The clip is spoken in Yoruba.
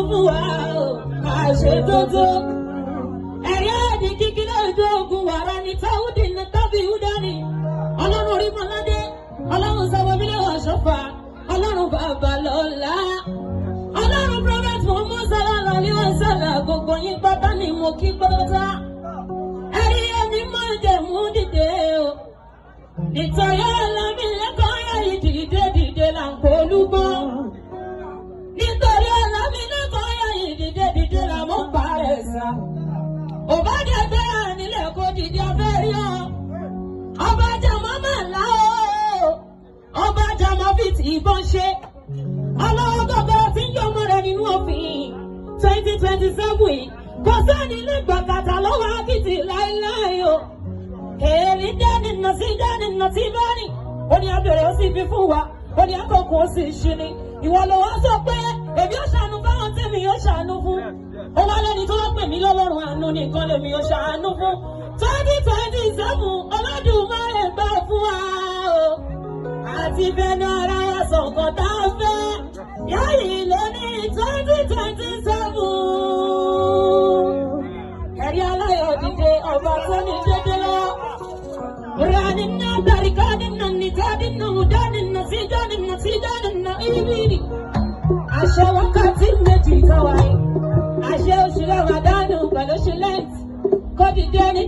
fún wa o àṣetótó ẹ̀yà ẹ̀dì kíkiri ojú ogun wàrà ní táwùdì ní tábì húdánì ọlọ́run orí mọ́ládé ọlọ́run sábà bílẹ̀ wà ṣọ́fà ọlọ́run bàbá lọ́la ọlọ́run prophet Muhammad sallallahu alaihi wasallam gbogbo yín pátá ni mo kí pátá ẹ̀rí ẹni máa jẹ̀ mú dìde o nítorí ọlọ́mí lẹ́kọ̀ọ́ yá yìí dìde là ń polúgbọ́ nítorí ọlọ́mí lẹ́kọ̀ọ́ yá yìí dìde là mọ́ parẹ́ sá òbájá gbéra nílẹ̀ kó dìde abẹ́rí ọ ọba jàmọ́ máa lá o ọba jàmọ́ fi ti ìbọn ṣe ọlọ́wọ́ gbọ́gbọ́ tí ń yọmọ rẹ̀ nínú òfin 2027 kò sẹ́ni ní gbàgàtà lọ́wọ́ àkìtì láéláé o èèlì dání nà sí báni ó ní abẹ̀rẹ̀ ó sì fi fún wa ó ní àkókò ó sì ṣí ni ìwọ ló wá sọ pé èmi ó ṣàánú fáwọn tèmi ó ṣàánú fún ó wá lẹ́ni tó pè mí lọ́lọ́run àánú nìkan lèmi ó ṣàánú fún 2027 Olódùmarè gbà fún wa o àti fẹ́nu ara wa sọ̀kan tá a fẹ́ yáyì lónìí 2027 ẹ̀rí aláyọ̀ dìde ọba tó ní dédé lọ. Ranina barikadina nitadina mudanina sijanina ibiri. Àṣẹ wákàtí méjì káwáyé. Àṣẹ oṣù Ramadanu pẹ̀lú oṣù Lent. Kò dìde ní